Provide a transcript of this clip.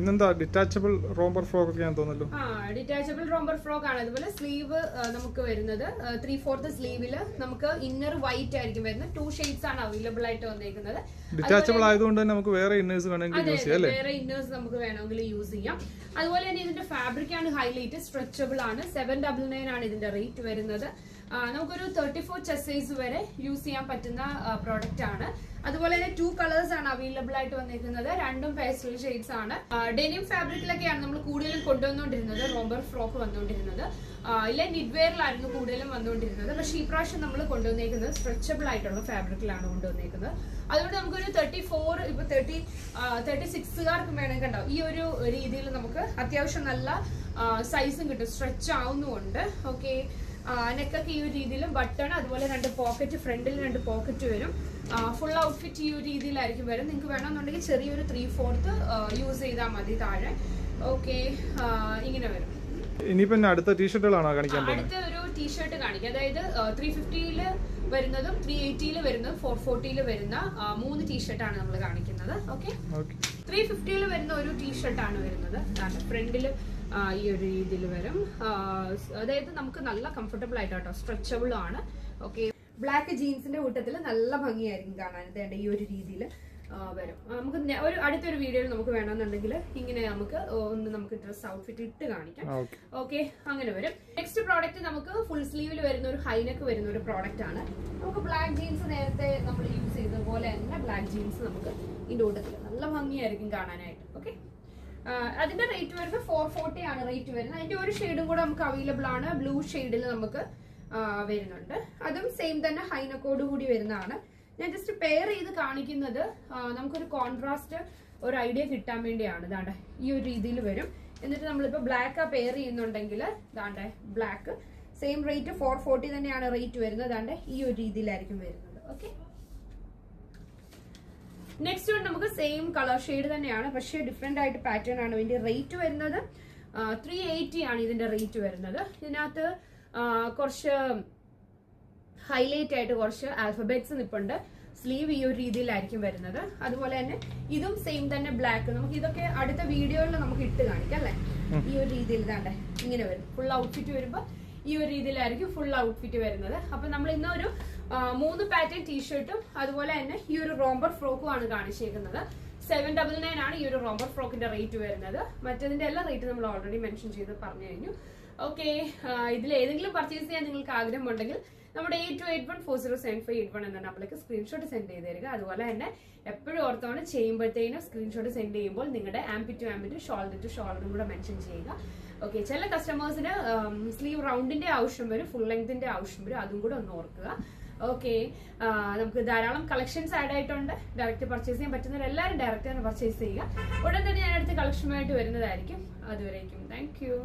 ഇന്നെന്താ detachable romper frock ഒക്കെ ഞാൻ തോന്നുന്നു. ഡിറ്റാച്ചബിൾ റോംബർ ഫ്രോക്ക് ആണ്. അതുപോലെ സ്ലീവ് നമുക്ക് വരുന്നത് 3/4 സ്ലീവില് നമുക്ക് ഇന്നർ വൈറ്റ് ആയിരിക്കും വരുന്നത്. 2 ഷെയ്ഡ്സ് ആണ് അവൈലബിൾ ആയിട്ട് വന്നിരിക്കുന്നത്. ഡിറ്റാച്ചബിൾ ആയതുകൊണ്ട് തന്നെ നമുക്ക് വേറെ ഇന്നേഴ്സ് വേണമെങ്കിൽ യൂസ് ചെയ്യാം. വേറെ ഇന്നേഴ്സ് നമുക്ക് വേണമെങ്കിൽ യൂസ് ചെയ്യാം. അതുപോലെ തന്നെ ഇതിന്റെ ഫാബ്രിക് ആണ് ഹൈലൈറ്റ്, സ്ട്രെച്ചബിൾ ആണ്. 799 ആണ് ഇതിന്റെ റേറ്റ് വരുന്നത്. നമുക്കൊരു 34 ചെസ്റ്റ് സൈസ് വരെ യൂസ് ചെയ്യാൻ പറ്റുന്ന പ്രോഡക്റ്റ് ആണ്. അതുപോലെ തന്നെ 2 കളേഴ്സ് ആണ് അവൈലബിൾ ആയിട്ട് വന്നിരിക്കുന്നത്. രണ്ടും പേസ്റ്റൽ ഷെയ്ഡ്സ് ആണ്. ഡെനിം ഫാബ്രിക്കിലൊക്കെയാണ് നമ്മൾ കൂടുതലും കൊണ്ടുവന്നുകൊണ്ടിരുന്നത് റോംബർ ഫ്രോക്ക് വന്നുകൊണ്ടിരുന്നത്. ഇല്ല നിഡ്വെയറിലായിരുന്നു കൂടുതലും വന്നുകൊണ്ടിരുന്നത്. പക്ഷേ ഈ പ്രാവശ്യം നമ്മൾ കൊണ്ടുവന്നേക്കുന്നത് സ്ട്രെച്ചബിൾ ആയിട്ടുള്ള ഫാബ്രിക്കിലാണ് കൊണ്ടുവന്നേക്കുന്നത്. അതുകൊണ്ട് നമുക്കൊരു 34 ഇപ്പൊ 36കാർക്കും വേണമെങ്കിൽ ഉണ്ടാവും. ഈ ഒരു രീതിയിൽ നമുക്ക് അത്യാവശ്യം നല്ല സൈസും കിട്ടും, സ്ട്രെച്ച് ആവുന്നുമുണ്ട്. ഓക്കെ, നെക്കൊക്കെ ഈ ഒരു രീതിയിലും ബട്ടൺ, അതുപോലെ 2 പോക്കറ്റ്, ഫ്രണ്ടിൽ 2 പോക്കറ്റ് വരും. ഫുൾ ഔട്ട്ഫിറ്റ് ഈ ഒരു രീതിയിലായിരിക്കും വരും. നിങ്ങൾക്ക് വേണമെന്നുണ്ടെങ്കിൽ ചെറിയൊരു 3/4 യൂസ് ചെയ്താൽ മതി താഴെ. ഓക്കെ, ഇങ്ങനെ വരും. ഇനിയിപ്പോ അടുത്ത ടീഷർട്ടുകളാണോ കാണിക്കാൻ പോകുന്നത്? അടുത്ത ഒരു ടീഷർട്ട് കാണിക്കാം. അതായത് 350 വരുന്നതും 380 വരുന്നതും 440 വരുന്ന 3 ടീഷർട്ടാണ് നമ്മൾ കാണിക്കുന്നത്. ഓക്കെ, 350 വരുന്ന ഒരു ടീഷർട്ടാണ് വരുന്നത്. ഫ്രണ്ടില് ഈ ഒരു രീതിയിൽ വരും. അതായത് നമുക്ക് നല്ല കംഫർട്ടബിൾ ആയിട്ടോ, സ്ട്രെച്ചബിൾ ആണ്. ഓക്കെ, ബ്ലാക്ക് ജീൻസിന്റെ കൂട്ടത്തിൽ നല്ല ഭംഗിയായിരിക്കും കാണാൻ. ഇതേണ്ട ഈ ഒരു രീതിയിൽ വരും. നമുക്ക് ഒരു അടുത്തൊരു വീഡിയോയിൽ നമുക്ക് വേണമെന്നുണ്ടെങ്കിൽ ഇങ്ങനെ നമുക്ക് ഡ്രസ് ഔട്ട്ഫിറ്റ് ഇട്ട് കാണിക്കാം. ഓക്കെ, അങ്ങനെ വരും. നെക്സ്റ്റ് പ്രോഡക്റ്റ് നമുക്ക് ഫുൾ സ്ലീവിൽ വരുന്ന ഒരു ഹൈനെക്ക് വരുന്ന ഒരു പ്രോഡക്റ്റ് ആണ്. നമുക്ക് ബ്ലാക്ക് ജീൻസ് നേരത്തെ നമ്മൾ യൂസ് ചെയ്തതുപോലെ തന്നെ ബ്ലാക്ക് ജീൻസ് നമുക്ക് ഇതിന്റെ കൂട്ടത്തിൽ നല്ല ഭംഗിയായിരിക്കും കാണാനായിട്ട്. ഓക്കെ, അതിന്റെ റേറ്റ് വരുന്നത് 440 ആണ് റേറ്റ് വരുന്നത്. അതിന്റെ ഒരു ഷെയ്ഡും കൂടെ നമുക്ക് അവൈലബിൾ ആണ്. ബ്ലൂ ഷെയ്ഡിൽ നമുക്ക് വരുന്നുണ്ട്. അതും സെയിം തന്നെ ഹൈനക്കോട് കൂടി വരുന്നതാണ്. ഞാൻ ജസ്റ്റ് പെയർ ചെയ്ത് കാണിക്കുന്നത് നമുക്കൊരു കോൺട്രാസ്റ്റ് ഒരു ഐഡിയ കിട്ടാൻ വേണ്ടിയാണ്. ഇതാണ്ട് ഈ ഒരു രീതിയിൽ വരും. എന്നിട്ട് നമ്മളിപ്പോ ബ്ലാക്ക് പെയർ ചെയ്യുന്നുണ്ടെങ്കിൽ ഇതാണ്ട് ബ്ലാക്ക് സെയിം റേറ്റ് 440 തന്നെയാണ് റേറ്റ് വരുന്നത്. ഇതാണ്ട് ഈ ഒരു രീതിയിലായിരിക്കും വരുന്നത്. ഓക്കെ, നെക്സ്റ്റ് വൺ നമുക്ക് സെയിം കളർ ഷെയ്ഡ് തന്നെയാണ്, പക്ഷേ ഡിഫറെന്റ് ആയിട്ട് പാറ്റേൺ ആണ്. ഇതിന്റെ റേറ്റ് വരുന്നത് 380 ആണ് ഇതിന്റെ റേറ്റ് വരുന്നത്. ഇതിനകത്ത് കുറച്ച് ഹൈലൈറ്റ് ആയിട്ട് കുറച്ച് ആൽഫബറ്റ്സ് നിപ്പുണ്ട്. സ്ലീവ് ഈ ഒരു രീതിയിലായിരിക്കും വരുന്നത്. അതുപോലെ തന്നെ ഇതും സെയിം തന്നെ ബ്ലാക്ക്. നമുക്ക് ഇതൊക്കെ അടുത്ത വീഡിയോയിൽ നമുക്ക് ഇട്ട് കാണിക്കാം അല്ലെ. ഈ ഒരു രീതിയിൽ ഇതാണ്ടേ ഇങ്ങനെ വരും. ഫുൾ ഔട്ട്ഫിറ്റ് വരുമ്പോ ഈ ഒരു രീതിയിലായിരിക്കും ഫുൾ ഔട്ട്ഫിറ്റ് വരുന്നത്. അപ്പൊ നമ്മൾ ഇന്നൊരു 3 പാറ്റേൺ ടീഷർട്ടും അതുപോലെ തന്നെ ഈ ഒരു റോംബർ ഫ്രോക്കും ആണ് കാണിച്ചേക്കുന്നത്. 799 ആണ് ഈ ഒരു റോംബർ ഫ്രോക്കിന്റെ റേറ്റ് വരുന്നത്. മറ്റതിന്റെ എല്ലാ റേറ്റ് നമ്മൾ ഓൾറെഡി മെൻഷൻ ചെയ്ത് പറഞ്ഞു കഴിഞ്ഞു. ഓക്കെ, ഇതിൽ ഏതെങ്കിലും പർച്ചേസ് ചെയ്യാൻ നിങ്ങൾക്ക് ആഗ്രഹമുണ്ടെങ്കിൽ നമ്മുടെ 8281407581 എന്ന നമ്പറിലേക്ക് സ്ക്രീൻഷോട്ട് സെൻഡ് ചെയ്ത് തരിക. അതുപോലെ തന്നെ എപ്പോഴും ഓർത്തോണ്ട് ചെയ്യുമ്പോഴത്തേനും സ്ക്രീൻഷോട്ട് സെൻഡ് ചെയ്യുമ്പോൾ നിങ്ങളുടെ ആംപി ടു ആംപി, ഷോൾഡർ ടു ഷോൾഡറും കൂടെ മെൻഷൻ ചെയ്യുക. ഓക്കെ, ചില കസ്റ്റമേഴ്സിന് സ്ലീവ് റൗണ്ടിന്റെ ആവശ്യം വരും, ഫുൾ ലെങ്തിന്റെ ആവശ്യം വരും. അതും കൂടെ ഒന്ന് ഓർക്കുക. ഓക്കെ, നമുക്ക് ധാരാളം കളക്ഷൻസ് ആഡ് ആയിട്ടുണ്ട്. ഡയറക്റ്റ് പർച്ചേസ് ചെയ്യാൻ പറ്റുന്നവരെല്ലാവരും ഡയറക്റ്റ് തന്നെ പർച്ചേസ് ചെയ്യുക. ഉടൻ തന്നെ ഞാൻ അടുത്ത കളക്ഷനുമായിട്ട് വരുന്നതായിരിക്കും. അതുവരേക്കും താങ്ക് യു.